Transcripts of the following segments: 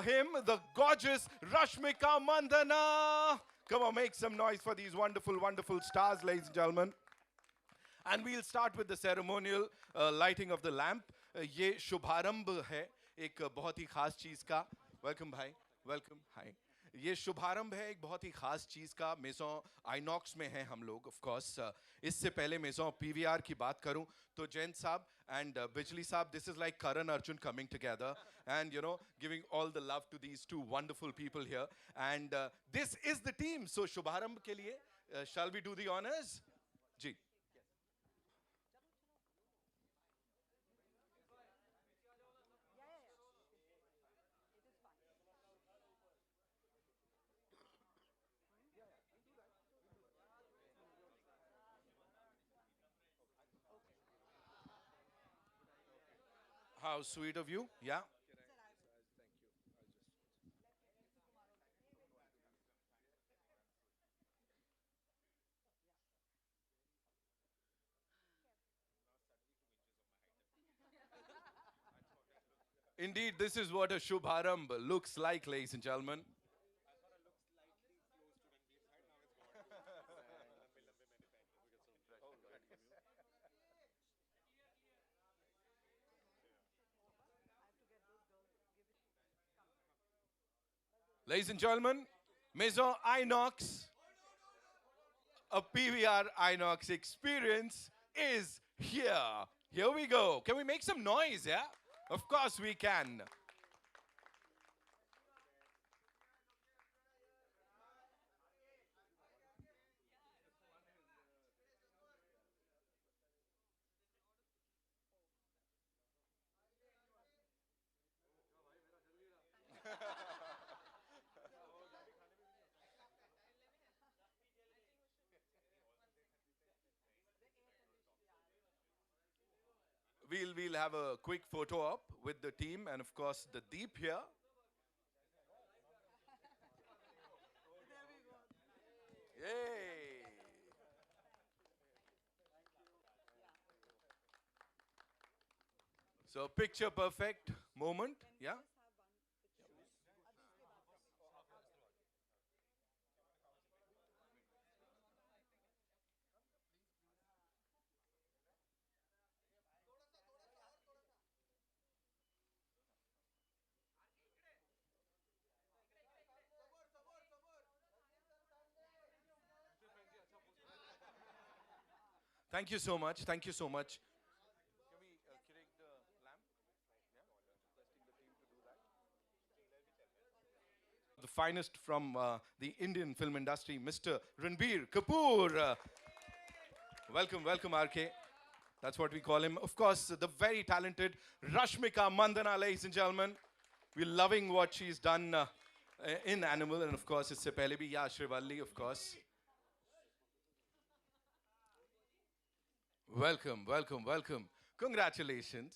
him, the gorgeous Rashmika Mandana. Come on, make some noise for these wonderful, wonderful stars, ladies and gentlemen. And we'll start with the ceremonial lighting of the lamp. ये शुभारंभ है एक बहुत ही खास चीज का. Welcome भाई, welcome, hi. ये शुभारंभ है एक बहुत ही खास चीज का. मेजॉन आइनॉक्स में है हम लोग, ऑफ कोर्स. इससे पहले मेजॉन पीवीआर की बात करूं तो जैन साहब and बिजली साहब, this is like Karan Arjun coming together and giving all the love to these two wonderful people here. And this is the team. So शुभारंभ के लिए shall we do the honors? Ji. How sweet of you. Yeah. Indeed, this is what a Shubharamb looks like, ladies and gentlemen. Ladies and gentlemen, Maison Inox, a PVR Inox experience is here. Here we go. Can we make some noise, yeah? Of course we can. We'll have a quick photo op with the team and of course the Deep here. Yay! So picture perfect moment, yeah? Thank you so much. Thank you so much. Can we correct the lamp? The finest from the Indian film industry, Mr. Ranbir Kapoor. Welcome, welcome, RK. That's what we call him. Of course, the very talented Rashmika Mandana, ladies and gentlemen. We're loving what she's done in Animal, and of course, it's pehle bhi, yeah, Shrivalli, of course. Welcome, welcome, welcome. Congratulations.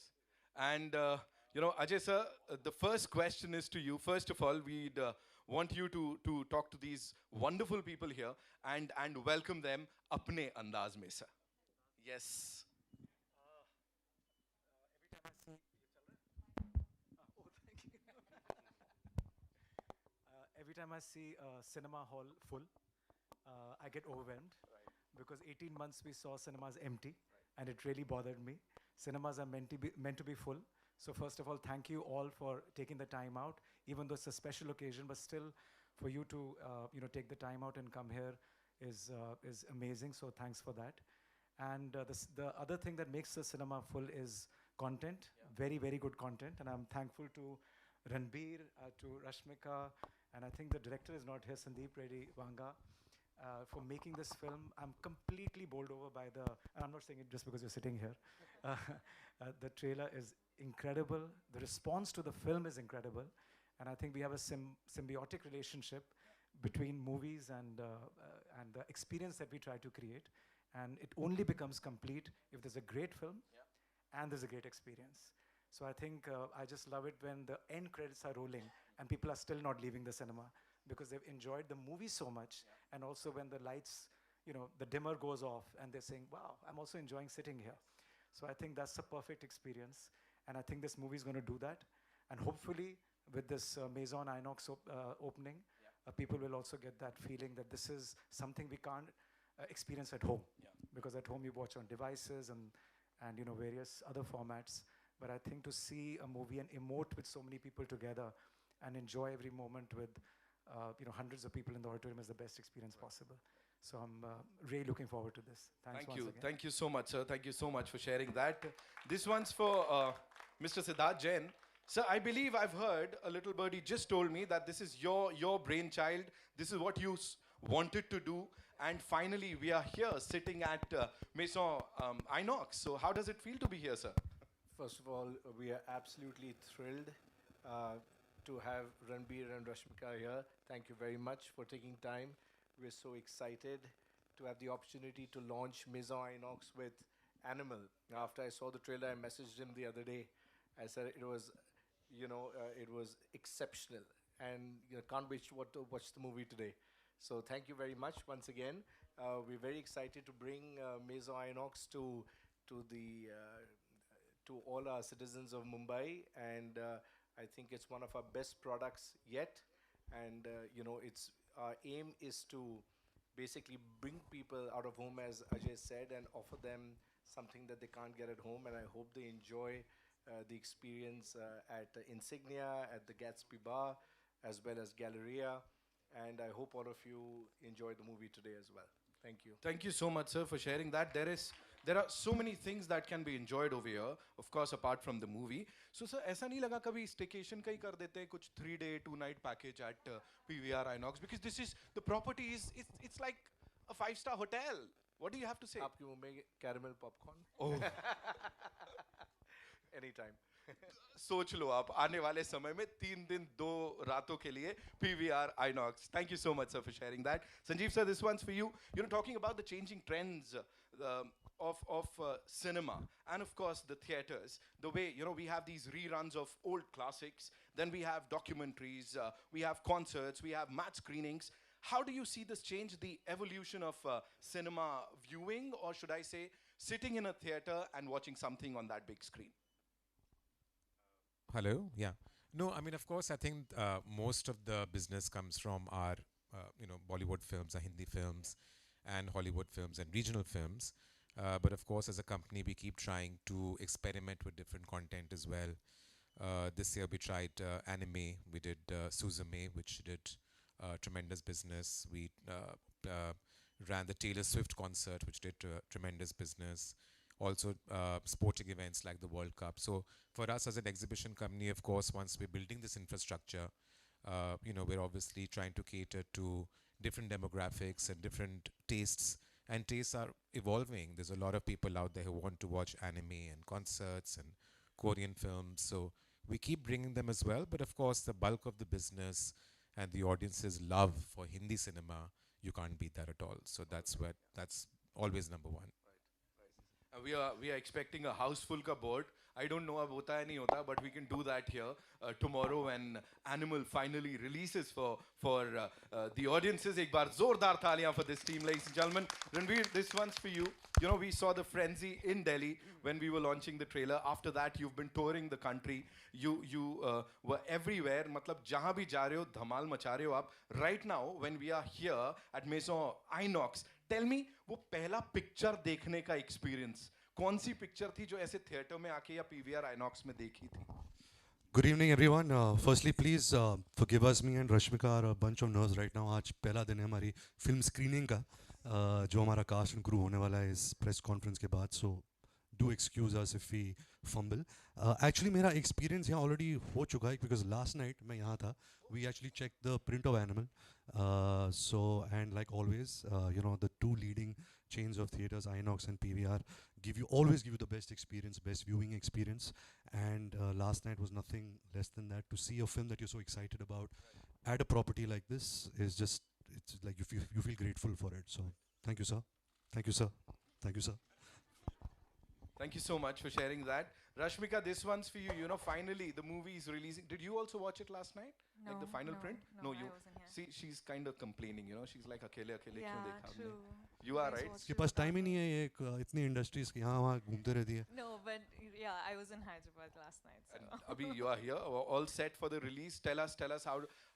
And, Ajay sir, the first question is to you. First of all, we'd want you to talk to these wonderful people here and welcome them apne andaz mein, sir. Yes. Every time I see a cinema hall full, I get overwhelmed because 18 months we saw cinemas empty, and it really bothered me. Cinemas are meant to be full. So first of all, thank you all for taking the time out, even though it's a special occasion, but still for you to take the time out and come here is amazing. So thanks for that. And the other thing that makes the cinema full is content, very, very good content. And I'm thankful to Ranbir, to Rashmika, and I think the director is not here, Sandeep Reddy Vanga, for making this film. I'm completely bowled over by and I'm not saying it just because you're sitting here. The trailer is incredible. The response to the film is incredible. And I think we have a symbiotic relationship between movies and the experience that we try to create. And it only becomes complete if there's a great film and there's a great experience. So I think I just love it when the end credits are rolling and people are still not leaving the cinema because they've enjoyed the movie so much. And also when the lights, the dimmer goes off and they're saying, wow, I'm also enjoying sitting here. So I think that's a perfect experience. And I think this movie is going to do that. And hopefully with this Maison Inox opening, people will also get that feeling that this is something we can't experience at home. Because at home you watch on devices and various other formats. But I think to see a movie and emote with so many people together and enjoy every moment with hundreds of people in the auditorium is the best experience possible. So I'm really looking forward to this. Thanks once again. Thank you so much, sir. Thank you so much for sharing that. This one's for Mr. Siddharth Jain. Sir, I believe I've heard a little birdie just told me that this is your brainchild. This is what you wanted to do. And finally, we are here sitting at Maison Inox. So how does it feel to be here, sir? First of all, we are absolutely thrilled to have Ranbir and Rashmika here. Thank you very much for taking time. We're so excited to have the opportunity to launch Maison Inox with Animal. After I saw the trailer, I messaged him the other day. I said it was, it was exceptional, and can't wait to watch the movie today. So thank you very much once again. We're very excited to bring Maison Inox to all our citizens of Mumbai, and I think it's one of our best products yet. And it's our aim is to basically bring people out of home, as Ajay said, and offer them something that they can't get at home. And I hope they enjoy the experience at Insignia, at the Gatsby Bar, as well as Galleria. And I hope all of you enjoy the movie today as well. Thank you. Thank you so much, sir, for sharing that. There are so many things that can be enjoyed over here, of course, apart from the movie. So, sir, ऐसा नहीं लगा कभी staycation का ही कर देते हैं कुछ 3-day 2-night package at PVR Inox, because the property is it's like a 5-star hotel. What do you have to say? आपके मुंह में caramel popcorn? Oh. Anytime. सोच लो आप आने वाले समय में 3 दिन 2 रातों के लिए PVR Inox. Thank you so much, sir, for sharing that. Sanjeev, sir, this one's for you. Talking about the changing trends of cinema and, of course, the theaters. The way, we have these reruns of old classics. Then we have documentaries. We have concerts. We have match screenings. How do you see this change, the evolution of cinema viewing, or should I say, sitting in a theater and watching something on that big screen? Hello. Yeah. No, I mean, of course, I think most of the business comes from our, Bollywood films, our Hindi films, and Hollywood films and regional films. But of course, as a company, we keep trying to experiment with different content as well. This year, we tried anime. We did Suzume, which did tremendous business. We ran the Taylor Swift concert, which did tremendous business. Also sporting events like the World Cup. So for us as an exhibition company, of course, once we're building this infrastructure, we're obviously trying to cater to different demographics and different tastes. And tastes are evolving. There's a lot of people out there who want to watch anime and concerts and Korean films. So we keep bringing them as well. But of course, the bulk of the business and the audience's love for Hindi cinema, you can't beat that at all. So that's always number one. We are expecting a house full ka board. I don't know ab hota hai nahi hota, but we can do that here tomorrow when Animal finally releases for the audiences. Ek baar zordar thaliyan for this team, ladies and gentlemen. Ranbir, this one's for you. We saw the frenzy in Delhi when we were launching the trailer. After that, you've been touring the country. You were everywhere. Matlab jahan bhi ja rahe ho, dhamal macha rahe ho aap. Right now, when we are here at Maison Inox, tell me, वो पहला picture देखने का experience कौन सी picture थी जो ऐसे theatre में आके या PVR Inox में देखी थी? Good evening, everyone. Firstly, please forgive us. Me and Rashmika are a bunch of nerves right now. आज पहला दिन है हमारी फिल्म स्क्रीनिंग का जो हमारा कास्ट एंड क्रू होने वाला है इस प्रेस कॉन्फ्रेंस के बाद. So do excuse us if we fumble. Actually, मेरा experience यहाँ already हो चुका है because last night मैं यहाँ था. We actually checked the print of Animal. And like always, the two leading chains of theaters, Inox and PVR, always give you the best experience, best viewing experience. And last night was nothing less than that. To see a film that you're so excited about at a property like this is just, it's like you feel grateful for it. So thank you, sir. Thank you, sir. Thank you, sir. Thank you so much for sharing that. Rashmika, this one's for you. Finally, the movie is releasing. Did you also watch it last night? No, like the final print? No, you. I wasn't here. See, she's kind of complaining, She's like, अकेले क्यों देखा हमने? True. You are right. इसके पास time ही नहीं है ये इतनी industries की यहाँ वहाँ घूमते रहती है. No, but Yeah, I was in Hyderabad last night. So. And Abhi, you are here, all set for the release. Tell us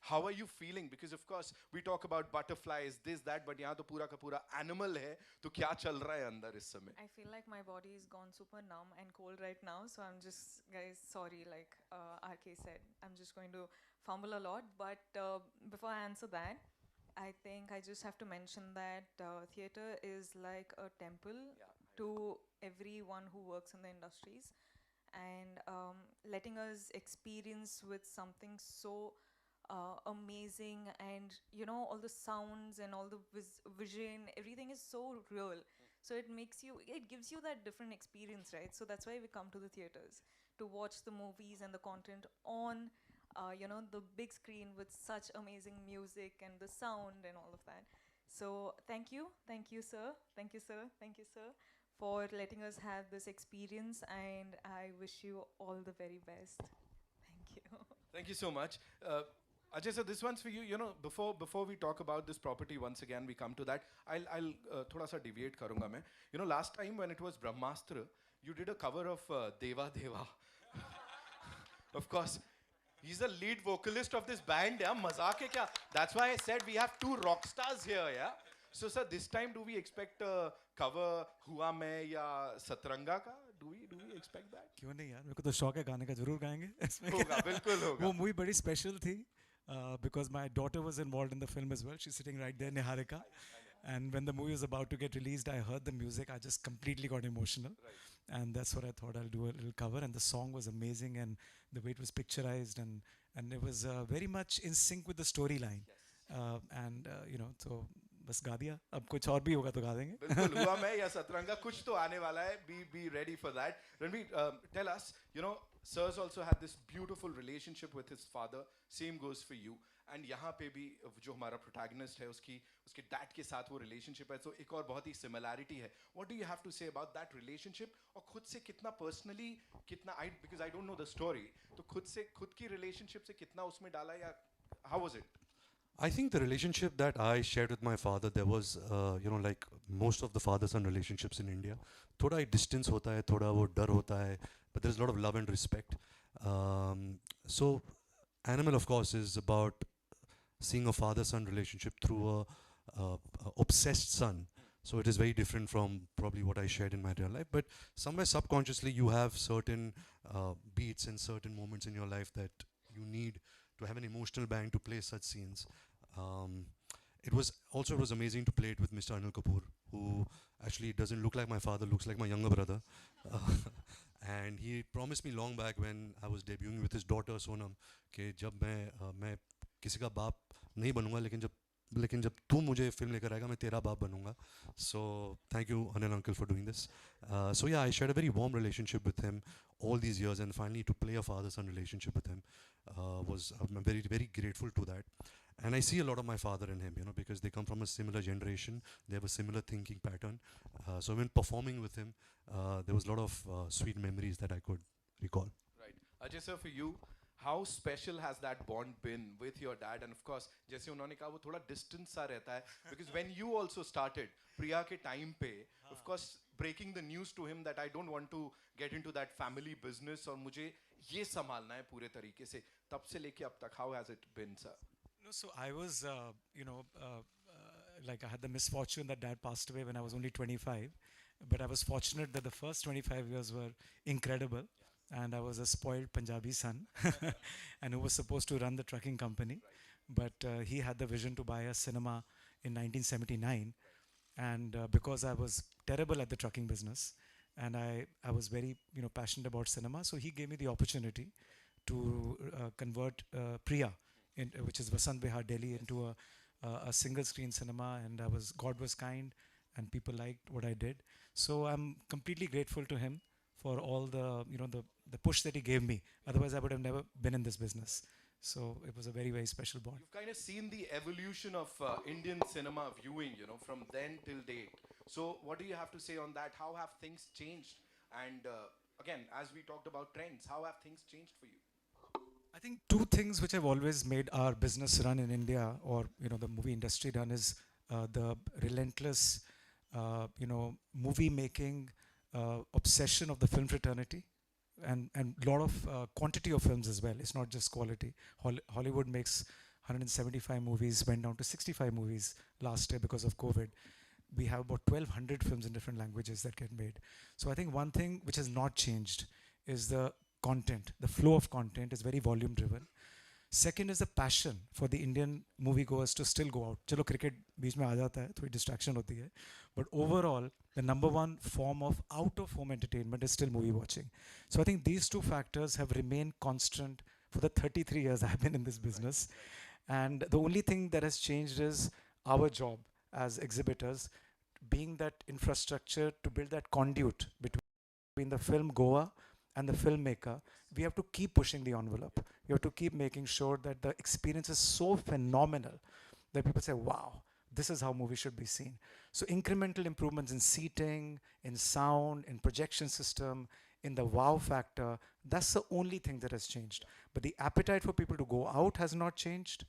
how are you feeling? Because of course we talk about butterflies, this that, but यहाँ तो पूरा का पूरा animal है. तो क्या चल रहा है अंदर इस समय? I feel like my body is gone super numb and cold right now. So I'm just, guys, sorry. Like RK said, I'm just going to fumble a lot. But before I answer that, I think I just have to mention that theater is like a temple to everyone who works in the industries, and letting us experience with something so amazing, and you know, all the sounds and all the vision, everything is so real. So it gives you that different experience, right? So that's why we come to the theaters to watch the movies and the content on you know, the big screen with such amazing music and the sound and all of that. So thank you, sir, thank you, sir, thank you, sir, for letting us have this experience, and I wish you all the very best. Thank you. Thank you so much. Ajay sir, this one's for you. You know, before we talk about this property, once again we come to that. I'll थोड़ा सा deviate करूँगा मैं. You know, last time when it was Brahmastra, you did a cover of Deva Deva. Of course, he's the lead vocalist of this band. Yeah, मजाक है क्या? That's why I said we have two rock stars here. Yeah. So sir, this time do we expect a cover हुआ मैं या सतरंगा का? Do we expect that? क्यों नहीं यार, मेरे को तो शौक है, गाने का जरूर गाएंगे इसमें. होगा, बिल्कुल होगा. वो मूवी बड़ी स्पेशल थी because my daughter was involved in the film as well. She's sitting right there, Niharika. And when the movie was about to get released, I heard the music. I just completely got emotional. And that's what I thought I'll do a little cover. And the song was amazing, and the way it was picturized, and it was very much in sync with the storyline. You know, so बस गा दिया. अब कुछ और भी होगा तो गा देंगे. बिल्कुल हुआ मैं या सतरंगा कुछ तो आने वाला है. Be ready for that. Ranbir, tell us, you know, Sir's also had this beautiful relationship with his father. Same goes for you. And यहाँ पे भी जो हमारा protagonist है उसके dad के साथ वो relationship है. So एक और बहुत ही similarity है. What do you have to say about that relationship? और खुद से कितना personally because I don't know the story. तो खुद की relationship से कितना उसमें डाला या how was it? I think the relationship that I shared with my father, there was, you know, like most of the father-son relationships in India, थोड़ा एक distance होता है, थोड़ा वो डर होता है, but there's a lot of love and respect. So, Animal, of course, is about seeing a father-son relationship through a obsessed son. So it is very different from probably what I shared in my real life. But somewhere subconsciously, you have certain beats and certain moments in your life that you need to have an emotional bang to play such scenes. It was amazing to play it with Mr. Anil Kapoor, who actually doesn't look like my father, looks like my younger brother. And he promised me long back when I was debuting with his daughter Sonam कि जब मैं किसी का बाप नहीं बनूंगा, लेकिन जब तू मुझे फिल्म लेकर आएगा मैं तेरा बाप बनूंगा. So thank you Anil uncle for doing this. So yeah, I shared a very warm relationship with him all these years, and finally to play a father-son relationship with him I'm very, very grateful to that. And I see a lot of my father in him, you know, because they come from a similar generation. They have a similar thinking pattern. So when performing with him, there was a lot of sweet memories that I could recall. Right. Ajay sir, for you, how special has that bond been with your dad? And of course, जैसे उन्होंने कहा वो थोड़ा distance सा रहता है, because when you also started Priya के time पे, of course breaking the news to him that I don't want to get into that family business और मुझे ये संभालना है पूरे तरीके से, तब से लेके अब तक, how has it been, sir? No, so I was, you know, like I had the misfortune that dad passed away when I was only 25. But I was fortunate that the first 25 years were incredible. And I was a spoiled Punjabi son and who was supposed to run the trucking company. But he had the vision to buy a cinema in 1979. And because I was terrible at the trucking business and I was very, you know, passionate about cinema, so he gave me the opportunity to convert Priya, which is Vasant Vihar, Delhi, into a single screen cinema, and God was kind and people liked what I did. So I'm completely grateful to him for all the, you know, the push that he gave me. Otherwise I would have never been in this business. So it was a very, very special bond. You've kind of seen the evolution of Indian cinema viewing, you know, from then till date. So what do you have to say on that? How have things changed? And again, as we talked about trends, how have things changed for you? I think two things which have always made our business run in India, or, you know, the movie industry run, is the relentless, you know, movie making obsession of the film fraternity. and lot of quantity of films as well. It's not just quality. Hollywood makes 175 movies, went down to 65 movies last year because of COVID. We have about 1,200 films in different languages that get made. So I think one thing which has not changed is the content. The flow of content is very volume driven. Second is the passion for the Indian moviegoers to still go out. चलो cricket बीच में आ जाता है, थोड़ी distraction होती है. But overall, the number one form of out-of-home entertainment is still movie watching. So I think these two factors have remained constant for the 33 years I've been in this business. And the only thing that has changed is our job as exhibitors, being that infrastructure to build that conduit between the film goer and the filmmaker. We have to keep pushing the envelope. You have to keep making sure that the experience is so phenomenal that people say, wow, this is how movies should be seen. So incremental improvements in seating, in sound, in projection system, in the wow factor, that's the only thing that has changed. But the appetite for people to go out has not changed.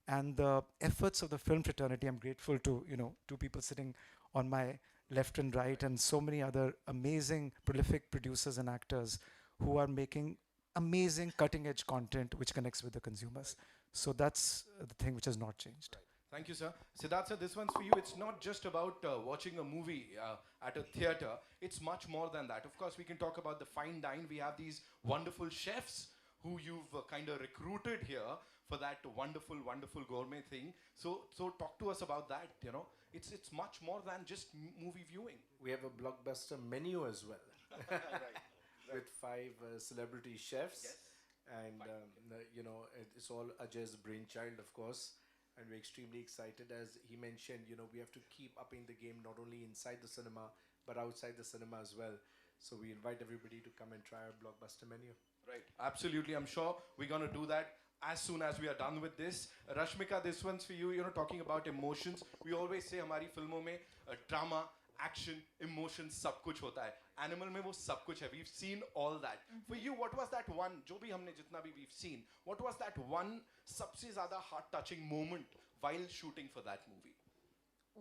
And the efforts of the film fraternity, I'm grateful to, two people sitting on my left and right, and so many other amazing, prolific producers and actors who are making amazing cutting-edge content which connects with the consumers. So that's the thing which has not changed. Right. Thank you, sir. Siddharth, sir, this one's for you. It's not just about watching a movie at a theater. It's much more than that. Of course, we can talk about the fine dine. We have these wonderful chefs who you've kind of recruited here for that wonderful, wonderful gourmet thing. So talk to us about that. It's much more than just movie viewing. We have a blockbuster menu as well. Right. With 5 celebrity chefs. Yes. And, it's all Ajay's brainchild, of course. And we're extremely excited. As he mentioned, we have to keep upping the game, not only inside the cinema, but outside the cinema as well. So we invite everybody to come and try our blockbuster menu. Right, absolutely. I'm sure we're going to do that as soon as we are done with this. Rashmika, this one's for you. Talking about emotions. We always say हमारी फिल्मों में drama, action, emotions, सब कुछ होता है. Animal में वो सब कुछ है. We've seen all that. For you, what was that one? जो भी हमने जितना भी we've seen. What was that one सबसे ज़्यादा heart-touching moment while shooting for that movie?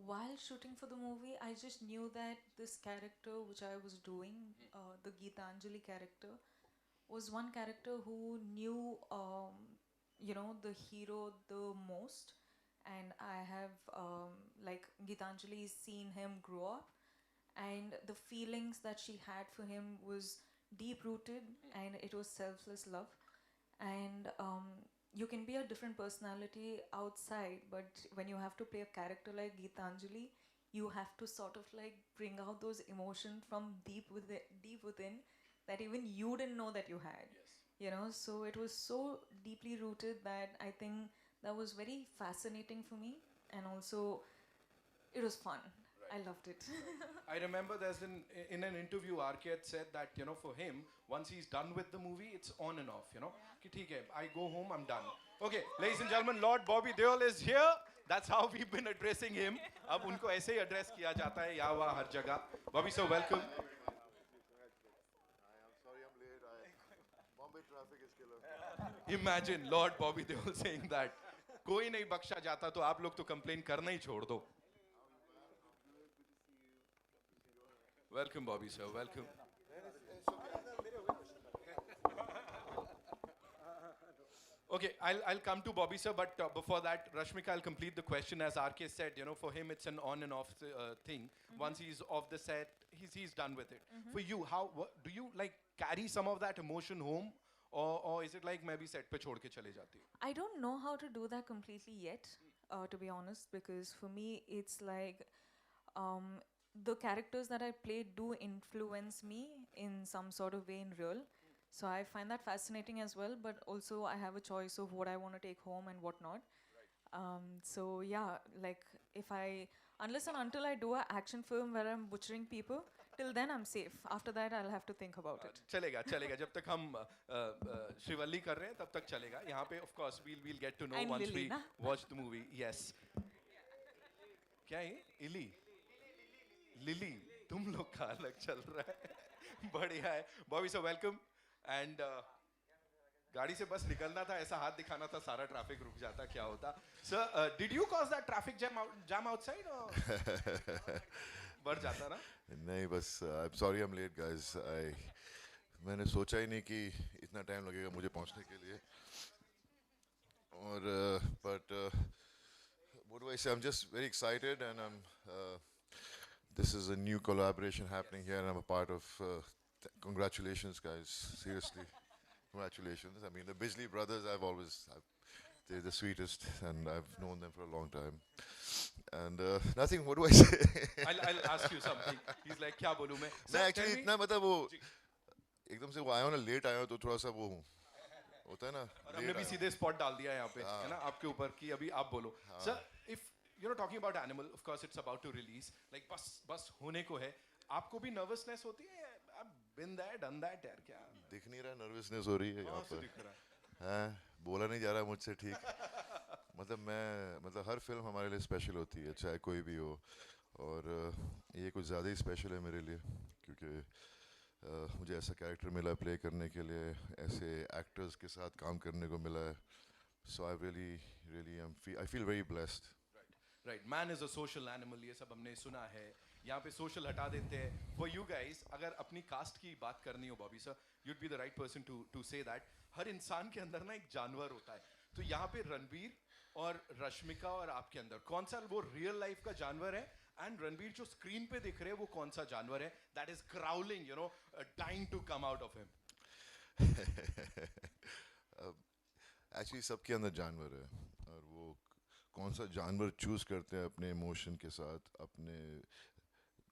While shooting for the movie, I just knew that this character which I was doing, the Geetanjali character, was one character who knew, the hero the most. And I have, Geetanjali seen him grow up. And the feelings that she had for him was deep-rooted, and it was selfless love. And you can be a different personality outside, but when you have to play a character like Geetanjali, you have to sort of bring out those emotions from deep within that even you didn't know that you had. Yes. So it was so deeply rooted that I think that was very fascinating for me, and also it was fun. I loved it. I remember in an interview, RK had said that, for him, once he's done with the movie, it's on and off, Ki theek hai, I go home, I'm done. Okay, ladies and gentlemen, Lord Bobby Deol is here. That's how we've been addressing him. Ab unko aise hi address kiya jata hai, ya wa har jagah. Bobby, sir, welcome. Imagine Lord Bobby Deol saying that. कोई नहीं बख्शा जाता तो आप लोग तो complain करना ही छोड़ दो. Welcome, Bobby, sir. Welcome. Okay, I'll come to Bobby, sir, but before that, Rashmika, I'll complete the question. As RK said, for him, it's an on and off thing. Once he's off the set, he's done with it. For you, do you carry some of that emotion home? Or is it like maybe set pe chhod ke chale jati ho? I don't know how to do that completely yet, to be honest, because for me, it's the characters that I play do influence me in some sort of way in real. So I find that fascinating as well, but also I have a choice of what I want to take home and what not. So yeah, unless and until I do an action film where I'm butchering people, till then I'm safe. After that, I'll have to think about it. चलेगा जब तक हम श्रीवल्ली कर रहे हैं तब तक चलेगा. यहाँ पे of course we'll get to know And once Lily, we na? watch the movie. Yes. क्या है? इली. लिली. तुम लोग का अलग चल रहा है. बढ़िया है. Bobby sir, welcome. And गाड़ी से बस निकलना था, ऐसा हाथ दिखाना था, सारा ट्रैफिक रुक जाता, क्या होता? Sir, did you cause that traffic jam outside or बढ़ जाता ना? नहीं बस I'm sorry I'm late guys. मैंने सोचा ही नहीं कि इतना टाइम लगेगा मुझे पहुंचने के लिए और but what do I say? I'm just very excited and this is a new collaboration happening here and I'm a part of congratulations guys, seriously. Congratulations. I mean the Bijli brothers they're the sweetest and I've known them for a long time. And nothing, what do I say? I'll ask you something. He's like, क्या बोलूं मैं? मैं Sir, tell actually me- इतना मतलब वो एकदम से वो आया हूँ ना, लेट आया हूँ तो थोड़ा सा वो हूँ, होता है ना, और हमने late भी आया हूँ। सीधे स्पॉट डाल दिया यहाँ पे, है ना, आपके ऊपर कि अभी आप बोलो. Sir, if you're talking about Animal, of course it's about to release. Like बस होने को है. आपको भी nervousness होती है? I've been there, done that यार क्या? दिख नहीं रहा, नर्वसनेस हो रही है यहाँ कहाँ से पर. दिख रहा है? हाँ, बोला नहीं जा रहा मुझसे ठीक. मतलब हर फिल्म हमारे लिए स्पेशल होती है, चाहे कोई भी हो. और ये कुछ ज़्यादा ही स्पेशल है मेरे लिए क्योंकि मुझे ऐसा कैरेक्टर मिला प्ले करने के लिए, ऐसे एक्टर्स के साथ काम करने को मिला है. So I feel very blessed. Right, man is a social animal, ये सब हमने सुना है. यहाँ पे social हटा देते हैं. For you guys, अगर अपनी कास्ट की बात करनी हो Bobby sir, you'd be the right person to say that. हर इंसान के अंदर ना एक जानवर होता है. तो यहाँ पे रणबीर और रश्मिका और आपके अंदर कौन सा वो रियल लाइफ का जानवर है? एंड रणबीर जो स्क्रीन पे दिख रहे हैं वो कौन सा जानवर है? That is growling, you know, dying to come out of him. Actually सबके अंदर जानवर है और वो कौन सा जानवर चूज़ करते हैं अपने इमोशन के साथ, अपने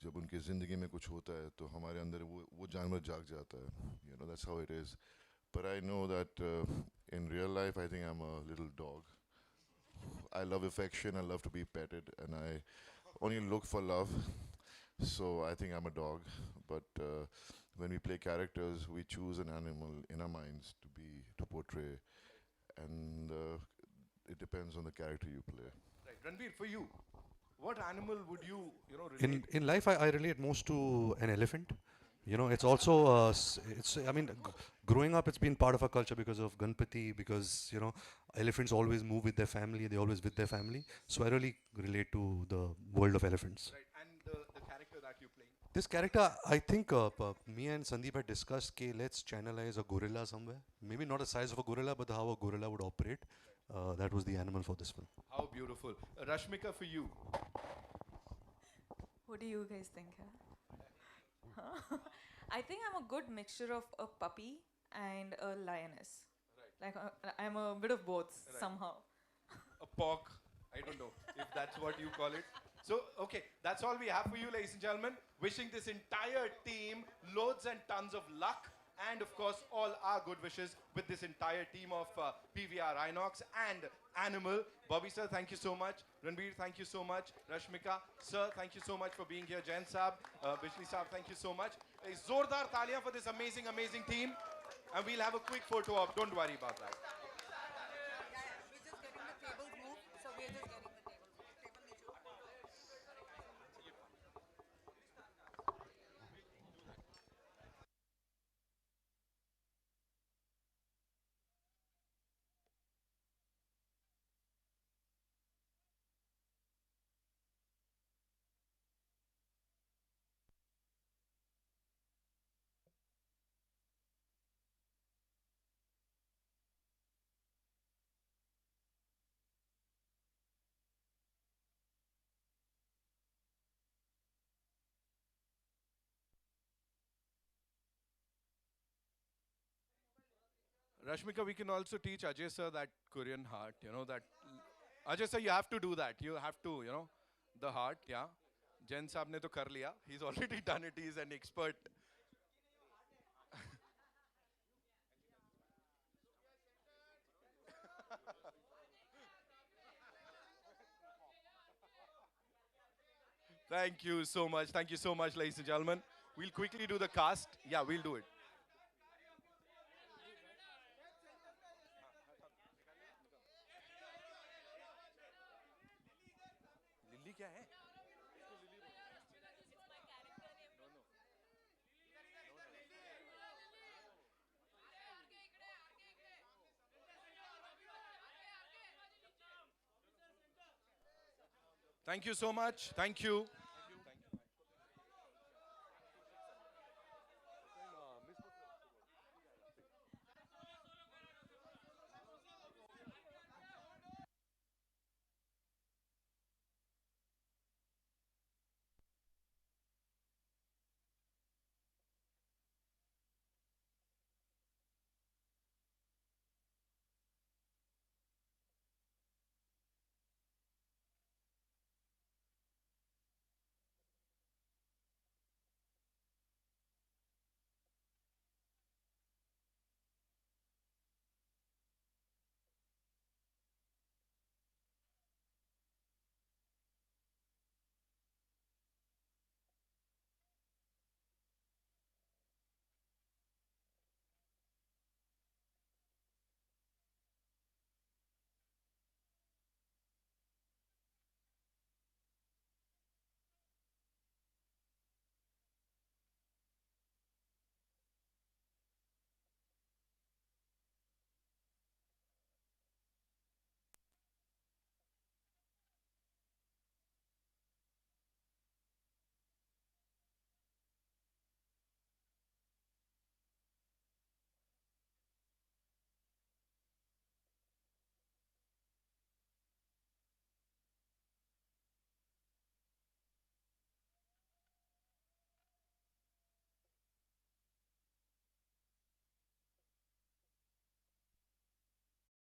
जब उनकी ज़िंदगी में कुछ होता है तो हमारे अंदर वो जानवर जाग जाता है. You know that's how it is. But I know that in real life, I think I'm a little dog. I love affection, I love to be petted, and I only look for love. So I think I'm a dog. But when we play characters, we choose an animal in our minds to portray, and it depends on the character you play. Right, Ranbir, for you, what animal would you know, relate? In life, I relate most to an elephant. You know, it's also, I mean, growing up, it's been part of our culture because of Ganpati, because, you know, elephants always move with their family, they're always with their family. So I really relate to the world of elephants. Right, and the character that you play. This character, I think me and Sandeep had discussed, okay, let's channelize a gorilla somewhere. Maybe not the size of a gorilla, but how a gorilla would operate. That was the animal for this film. How beautiful. Rashmika, for you. What do you guys think? Huh? I think I'm a good mixture of a puppy and a lioness. Like I'm a bit of both somehow. A pork. I don't know if that's what you call it. So, okay, that's all we have for you, ladies and gentlemen. Wishing this entire team loads and tons of luck. And of course, all our good wishes with this entire team of PVR Inox and Animal. Bobby sir, thank you so much. Ranbir, thank you so much. Rashmika, sir, thank you so much for being here. Jain Saab, Bijli Saab, thank you so much. A zordar taaliyan for this amazing, amazing team. And we'll have a quick photo op. Don't worry about that. We're just getting the tables moved, so we're just getting the tables moved. Table niche. Rashmika, we can also teach Ajay sir that Korean heart, you know, that. Ajay sir, you have to do that. You have to, you know, the heart, yeah. Jain Saab ne to kar liya. He's already done it. He's an expert. Thank you so much. Thank you so much, ladies and gentlemen. We'll quickly do the cast. Yeah, we'll do it. Lillie क्या है? Thank you so much. Thank you.